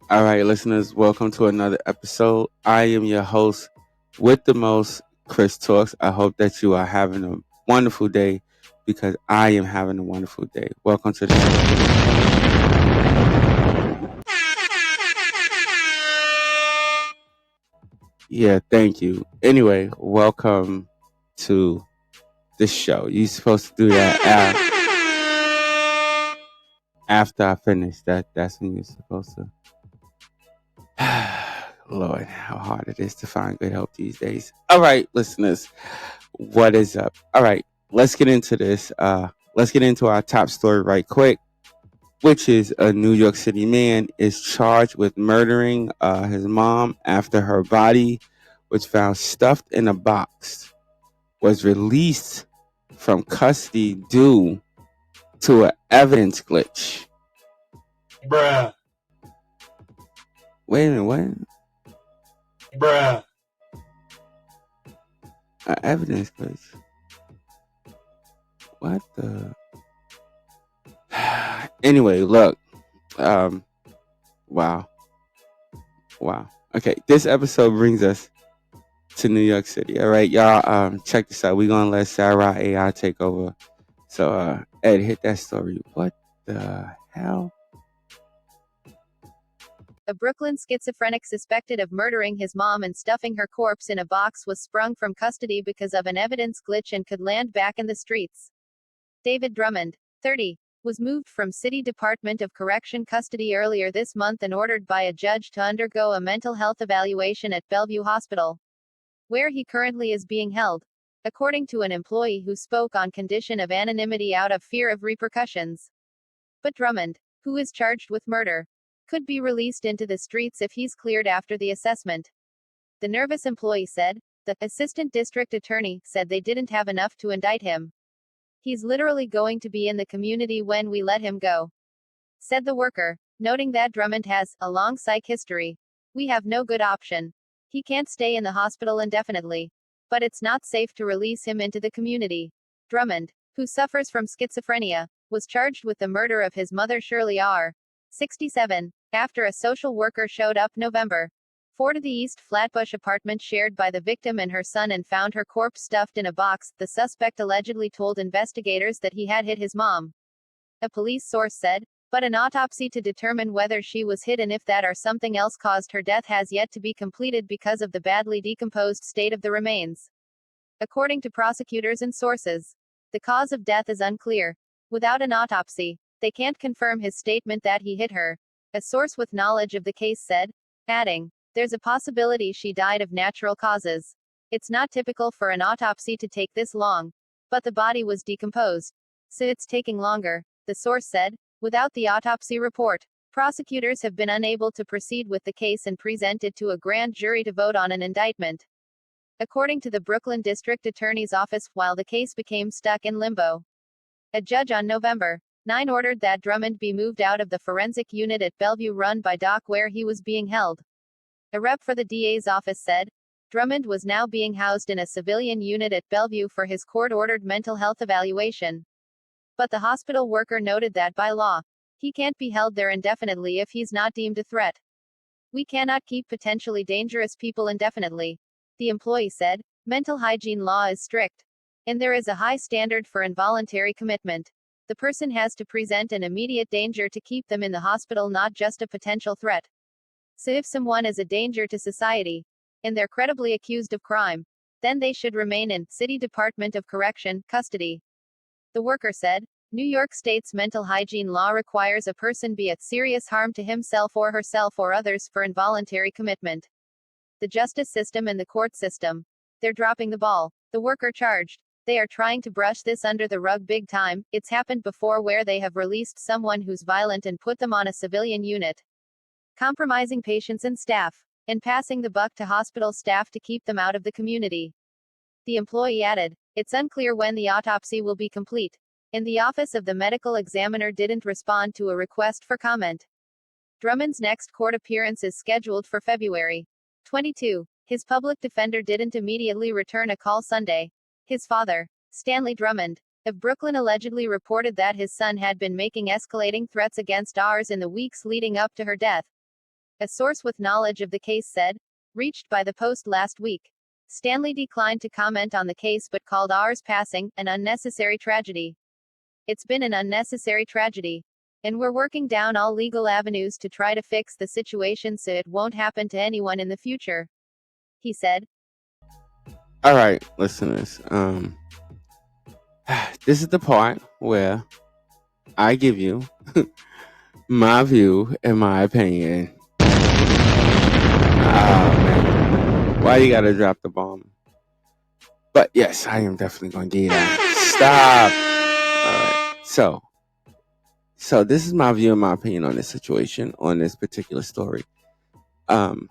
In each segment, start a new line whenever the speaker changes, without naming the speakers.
All right, listeners, welcome to another episode. I am your host with the most, Chris Talks. I hope that you are having a wonderful day because I am having a wonderful day. Welcome to the show. Yeah, thank you. Anyway, welcome to the show. You're supposed to do that after I finish. That's when you're supposed to. Lord, how hard it is to find good help these days. All right, listeners, what is up? All right, let's get into this. Let's get into our top story right quick, which is a New York City man is charged with murdering his mom after her body was found stuffed in a box, was released from custody due to an evidence glitch.
Bruh.
Wait a minute, what?
Bruh.
An evidence glitch? What the? Anyway, look. Um, wow. Wow. Okay, this episode brings us to New York City. All right, y'all. Check this out. We're gonna let Sarah AI take over. So, Ed, hit that story. What the hell?
A Brooklyn schizophrenic suspected of murdering his mom and stuffing her corpse in a box was sprung from custody because of an evidence glitch and could land back in the streets. David Drummond, 30, was moved from City Department of Correction custody earlier this month and ordered by a judge to undergo a mental health evaluation at Bellevue Hospital, where he currently is being held, according to an employee who spoke on condition of anonymity out of fear of repercussions. But Drummond, who is charged with murder, could be released into the streets if he's cleared after the assessment. The nervous employee said. The assistant district attorney said they didn't have enough to indict him. He's literally going to be in the community when we let him go, said the worker, noting that Drummond has a long psych history. We have no good option. He can't stay in the hospital indefinitely. But it's not safe to release him into the community. Drummond, who suffers from schizophrenia, was charged with the murder of his mother Shirley R., 67, after a social worker showed up November 4 to the East Flatbush apartment shared by the victim and her son and found her corpse stuffed in a box. The suspect allegedly told investigators that he had hit his mom, a police source said, but an autopsy to determine whether she was hit and if that or something else caused her death has yet to be completed because of the badly decomposed state of the remains. According to prosecutors and sources, the cause of death is unclear. Without an autopsy, they can't confirm his statement that he hit her, a source with knowledge of the case said, adding, there's a possibility she died of natural causes. It's not typical for an autopsy to take this long, but the body was decomposed, so it's taking longer, the source said. Without the autopsy report, prosecutors have been unable to proceed with the case and present it to a grand jury to vote on an indictment. According to the Brooklyn District Attorney's Office, while the case became stuck in limbo, a judge on November 9 ordered that Drummond be moved out of the forensic unit at Bellevue run by Doc where he was being held. A rep for the DA's office said, Drummond was now being housed in a civilian unit at Bellevue for his court-ordered mental health evaluation. But the hospital worker noted that by law, he can't be held there indefinitely if he's not deemed a threat. We cannot keep potentially dangerous people indefinitely, the employee said. Mental hygiene law is strict, and there is a high standard for involuntary commitment. The person has to present an immediate danger to keep them in the hospital, not just a potential threat. So if someone is a danger to society, and they're credibly accused of crime, then they should remain in City Department of Correction custody. The worker said, New York State's mental hygiene law requires a person be a serious harm to himself or herself or others for involuntary commitment. The justice system and the court system, they're dropping the ball, the worker charged. They are trying to brush this under the rug big time. It's happened before where they have released someone who's violent and put them on a civilian unit, compromising patients and staff, and passing the buck to hospital staff to keep them out of the community. The employee added, it's unclear when the autopsy will be complete, and the Office of the Medical Examiner didn't respond to a request for comment. Drummond's next court appearance is scheduled for February 22. His public defender didn't immediately return a call Sunday. His father, Stanley Drummond, of Brooklyn, allegedly reported that his son had been making escalating threats against Rs in the weeks leading up to her death. A source with knowledge of the case said, reached by the Post last week. Stanley declined to comment on the case but called ours passing an unnecessary tragedy. It's been an unnecessary tragedy. And we're working down all legal avenues to try to fix the situation so it won't happen to anyone in the future, he said.
All right, listeners. This is the part where I give you my view and my opinion. Man. Why you gotta drop the bomb? But yes, I am definitely gonna do that. Stop. All right. So this is my view and my opinion on this situation, on this particular story. The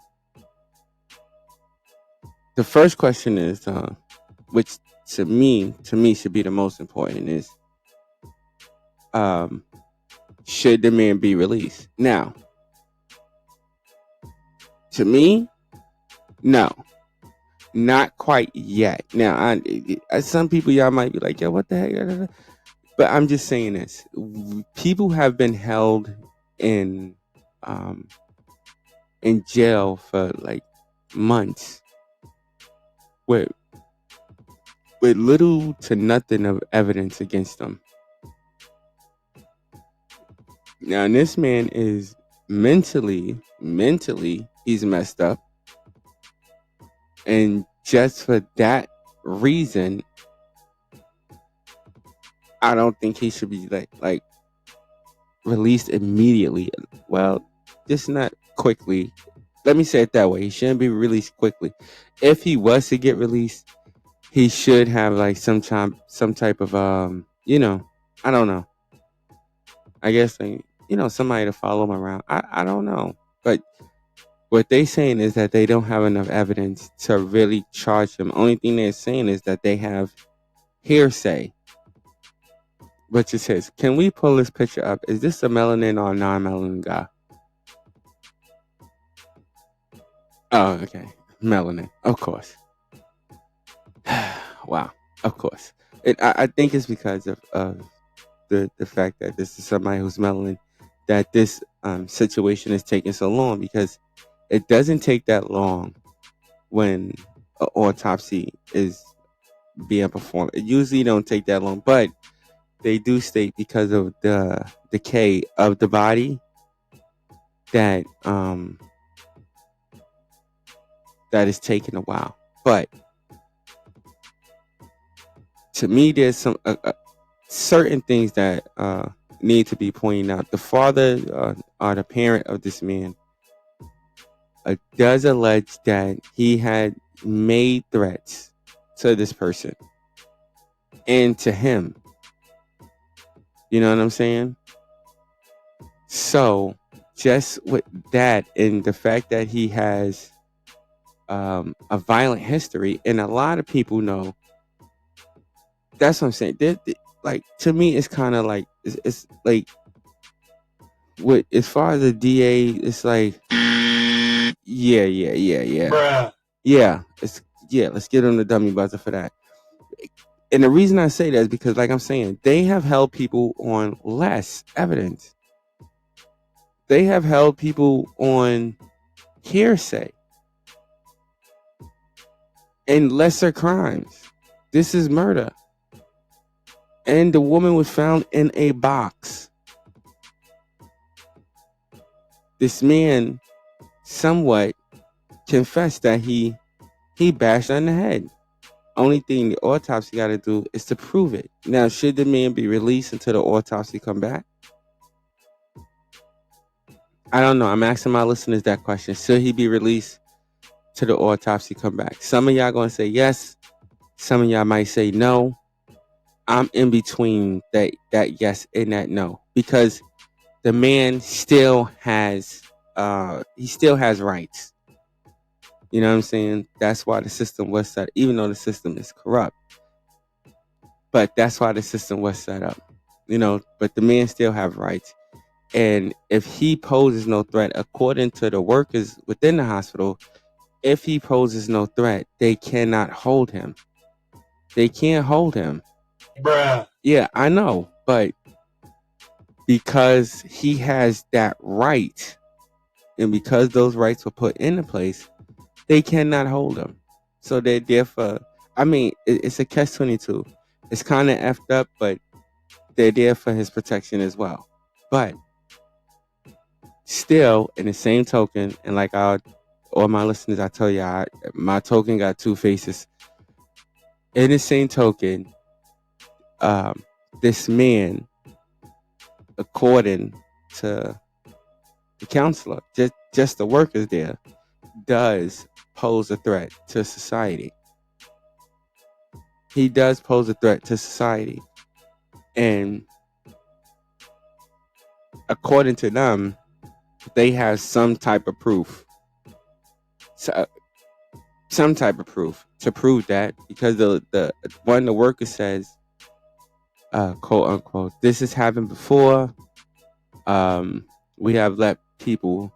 first question is, which to me should be the most important, is, should the man be released? Now, to me, no, not quite yet. Now, some people, y'all might be like, yo, what the heck? But I'm just saying this. People have been held in jail for like months with little to nothing of evidence against them. Now, this man is mentally, he's messed up. And just for that reason, I don't think he should be like released immediately. Well, just not quickly. Let me say it that way. He shouldn't be released quickly. If he was to get released, he should have like some type of I don't know. I guess somebody to follow him around. I don't know. But what they saying is that they don't have enough evidence to really charge him. Only thing they're saying is that they have hearsay. Which it says, can we pull this picture up? Is this a melanin or a non-melanin guy? Oh, okay. Melanin, of course. Wow, of course. I think it's because of the fact that this is somebody who's melanin, that this situation is taking so long, because it doesn't take that long when an autopsy is being performed. It usually don't take that long, but they do state because of the decay of the body that that is taking a while. But to me, there's some certain things that need to be pointed out. The father or the parent of this man does allege that he had made threats to this person and to him. You know what I'm saying? So just with that, and the fact that he has a violent history, and a lot of people know, that's what I'm saying. Like, to me, it's kind of like, it's like, with, as far as the DA, it's like, yeah.
Bruh.
Yeah, let's give them the dummy buzzer for that. And the reason I say that is because, like I'm saying, they have held people on less evidence. They have held people on hearsay and lesser crimes. This is murder. And the woman was found in a box. This man somewhat confessed that he bashed her in the head. Only thing the autopsy got to do is to prove it. Now, should the man be released until the autopsy come back? I don't know. I'm asking my listeners that question. Should he be released till the autopsy come back? Some of y'all going to say yes. Some of y'all might say no. I'm in between that yes and that no, because the man still has rights. You know what I'm saying? That's why the system was set, even though the system is corrupt. But that's why the system was set up. But the man still have rights. And if he poses no threat, according to the workers within the hospital, if he poses no threat, they cannot hold him. They can't hold him.
Bruh.
Yeah, I know. But because he has that right, And because those rights were put into place, they cannot hold him. So they're there for, I mean, it's a catch-22. It's kind of effed up, but they're there for his protection as well. But still, in the same token, and like all my listeners, I tell you, my token got two faces. In the same token, um, this man, according to the counselor, just the workers there, does pose a threat to society. He does pose a threat to society. And according to them, they have some type of proof. So, some type of proof to prove that, because the one of the workers says, quote unquote, this has happened before. We have let people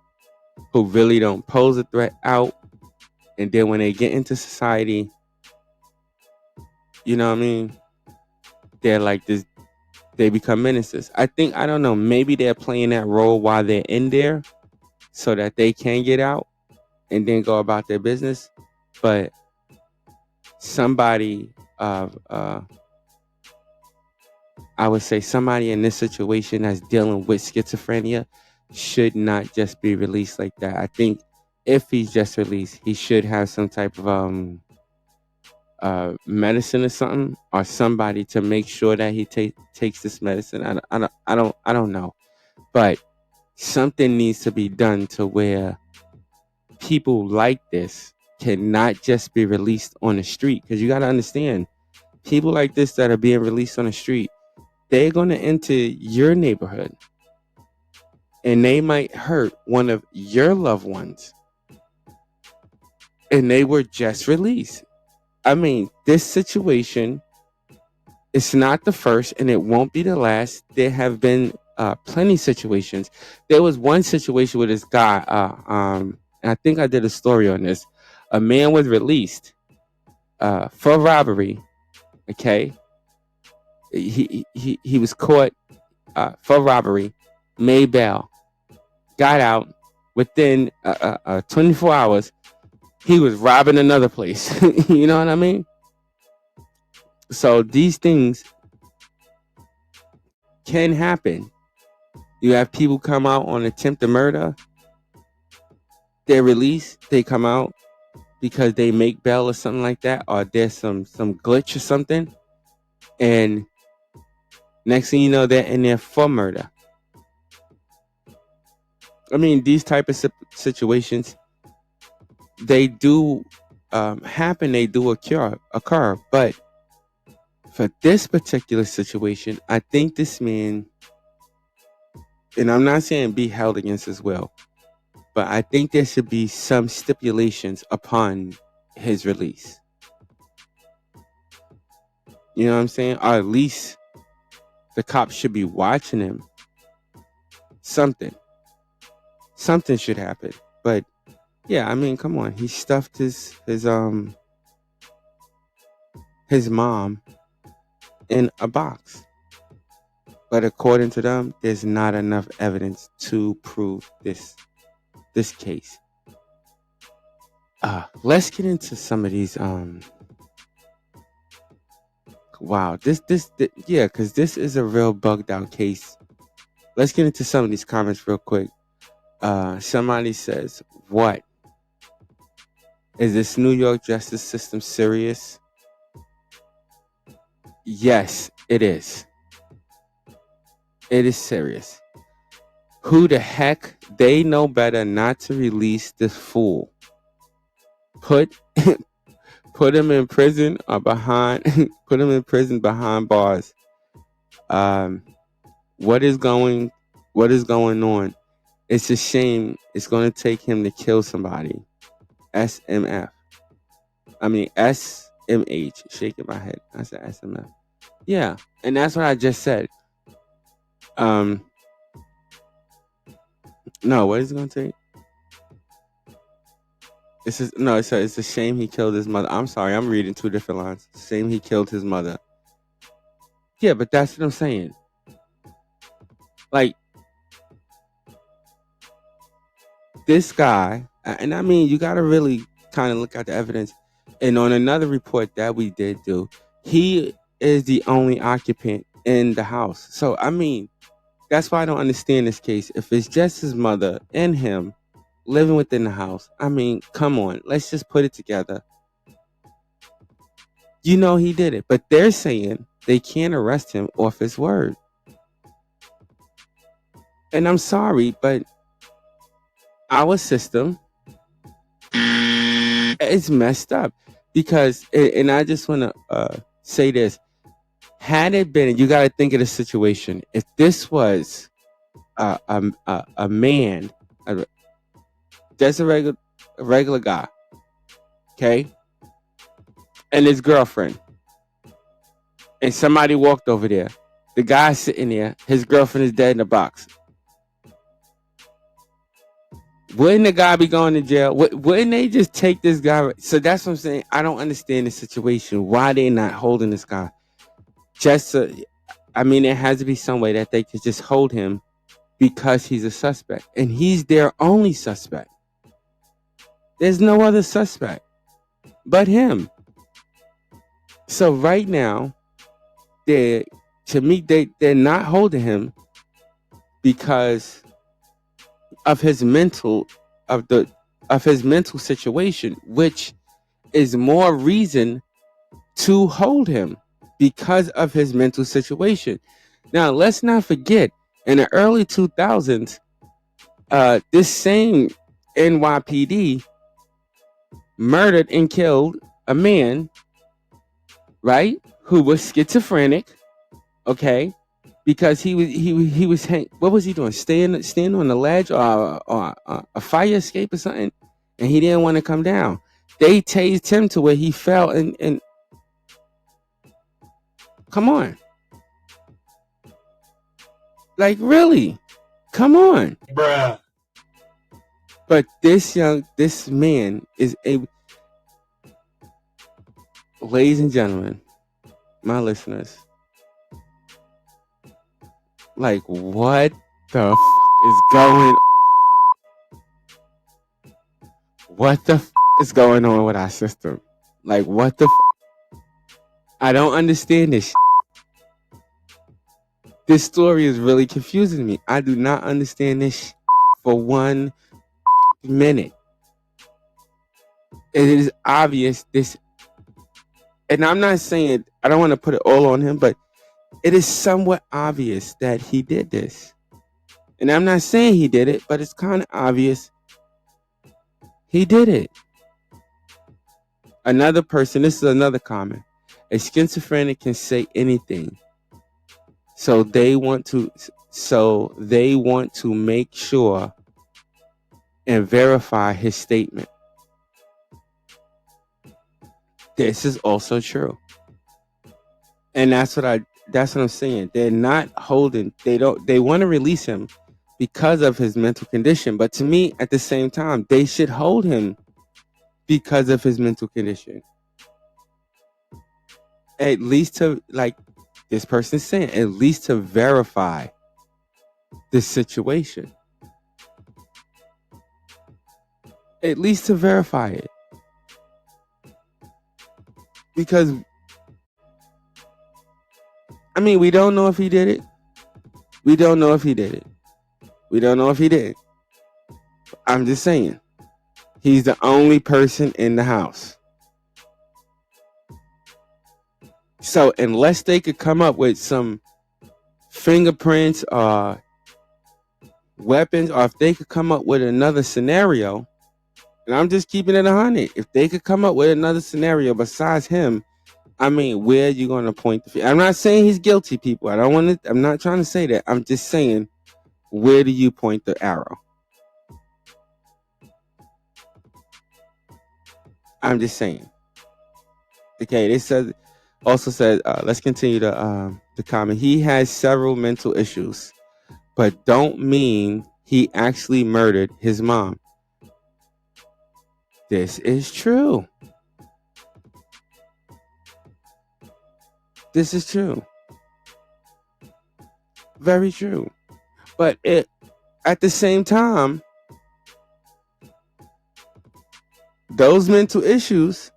who really don't pose a threat out, and then when they get into society, you know what I mean, they're like this, they become menaces. I don't know, maybe they're playing that role while they're in there so that they can get out and then go about their business. But somebody, I would say somebody in this situation that's dealing with schizophrenia should not just be released like that. I think if he's just released, he should have some type of medicine or something, or somebody to make sure that he takes this medicine. I don't know, but something needs to be done to where people like this cannot just be released on the street. Because you got to understand, people like this that are being released on the street, they're going to enter your neighborhood and they might hurt one of your loved ones, and they were just released. I mean, this situation, it's not the first and it won't be the last. There have been plenty of situations. There was one situation with this guy, and I think I did a story on this. A man was released for robbery. Okay, he was caught for robbery, made bail, got out. Within 24 hours, he was robbing another place. You know what I mean? So these things can happen. You have people come out on attempted murder. They're released. They come out because they make bail or something like that, or there's some glitch or something, and next thing you know, they're in there for murder. I mean, these type of situations, they do happen. They do occur. But for this particular situation, I think this man, and I'm not saying be held against his will, but I think there should be some stipulations upon his release. You know what I'm saying? Or at least the cops should be watching him. Something should happen. But yeah, I mean, come on. He stuffed his mom in a box. But according to them, there's not enough evidence to prove this case. Let's get into some of these wow, yeah, because this is a real bugged out case. Let's get into some of these comments real quick. Somebody says, what? Is this New York justice system serious? Yes, it is. It is serious. Who the heck? They know better not to release this fool. Put him in prison or behind. Put him in prison behind bars. What is going on? It's a shame. It's going to take him to kill somebody. SMF. I mean SMH. Shaking my head. I said SMF. Yeah, and that's what I just said. No, what is it going to take? It's a shame he killed his mother. I'm sorry, I'm reading two different lines. Shame he killed his mother. Yeah, but that's what I'm saying. Like, this guy, and I mean, you got to really kind of look at the evidence. And on another report that we did do, he is the only occupant in the house. So, I mean, that's why I don't understand this case. If it's just his mother and him living within the house, I mean, come on, let's just put it together. You know he did it, but they're saying they can't arrest him off his word. And I'm sorry, but our system is messed up because, and I just want to say this: had it been, you got to think of the situation. If this was a man, just a regular guy, okay, and his girlfriend, and somebody walked over there, the guy's sitting there, his girlfriend is dead in a box. Wouldn't the guy be going to jail? Wouldn't they just take this guy? So that's what I'm saying. I don't understand the situation. Why they not holding this guy? I mean, there has to be some way that they could just hold him because he's a suspect. And he's their only suspect. There's no other suspect but him. So right now, they're not holding him because of his mental situation, which is more reason to hold him because of his mental situation. Now, let's not forget, in the early 2000s, this same NYPD murdered and killed a man, right, who was schizophrenic, okay, because he was what was he doing? Staying on the ledge or a fire escape or something, and he didn't want to come down. They tased him to where he fell and come on, like really, come on,
Bruh.
But this man is ladies and gentlemen, my listeners, like what the is going? What the is going on with our system? Like what the? I don't understand this. This story is really confusing me. I do not understand this for 1 minute. It is obvious this, and I'm not saying I don't want to put it all on him, but it is somewhat obvious that he did this. And I'm not saying he did it, but it's kind of obvious he did it. Another person, this is another comment. A schizophrenic can say anything. So they want to make sure and verify his statement. This is also true. And that's what I'm saying. They're not holding, they want to release him because of his mental condition. But to me, at the same time, they should hold him because of his mental condition. At least to, like this person's saying, at least to verify the situation. At least to verify it. Because, I mean, we don't know if he did it. We don't know if he did it. We don't know if he did. I'm just saying. He's the only person in the house. So unless they could come up with some fingerprints or weapons, or if they could come up with another scenario, and I'm just keeping it 100, if they could come up with another scenario besides him, I mean, where are you going to point the finger? I'm not saying he's guilty, people. I'm not trying to say that. I'm just saying, where do you point the arrow? I'm just saying. Okay, they also said, let's continue the comment. He has several mental issues, but don't mean he actually murdered his mom. This is true. This is true. Very true. But at the same time, those mental issues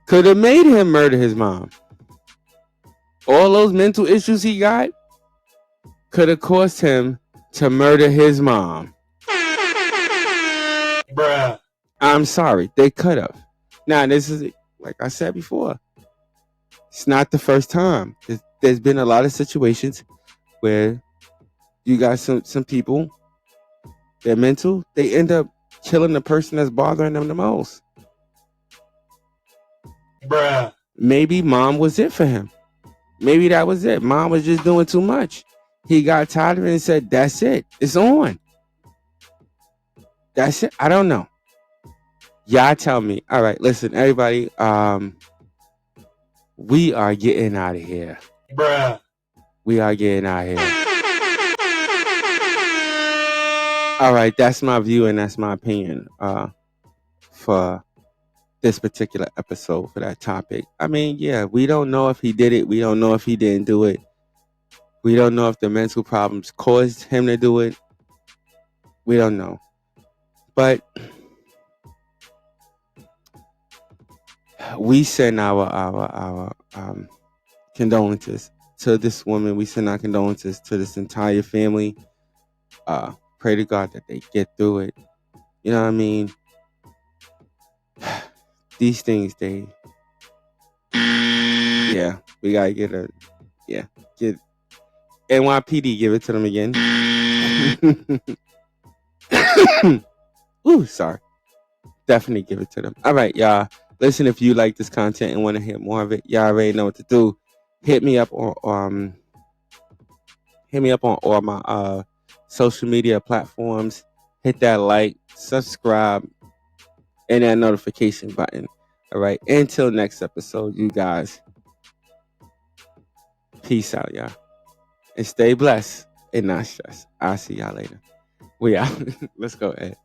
could have made him murder his mom. All those mental issues he got could have caused him to murder his mom.
Bruh.
I'm sorry, they could have. Now, this is, like I said before, it's not the first time. There's been a lot of situations where you got some people, they're mental, they end up killing the person that's bothering them the most.
Bruh.
Maybe mom was it for him. Maybe that was it. Mom was just doing too much. He got tired of it and said, that's it. It's on. That's it. I don't know. Y'all tell me. All right, listen, everybody. We are getting out of here.
Bruh.
We are getting out of here. All right, that's my view and that's my opinion for this particular episode, for that topic. I mean, yeah, we don't know if he did it. We don't know if he didn't do it. We don't know if the mental problems caused him to do it. We don't know. But we send our condolences to this woman. We send our condolences to this entire family. Pray to God that they get through it. You know what I mean? These things, yeah, we gotta get NYPD, give it to them again. Ooh, sorry. Definitely give it to them. All right, y'all. Listen, if you like this content and want to hear more of it, y'all already know what to do. Hit me up on all my social media platforms. Hit that like, subscribe, and that notification button. All right. Until next episode, you guys. Peace out, y'all. And stay blessed and not stressed. I'll see y'all later. We out. Let's go, Ed.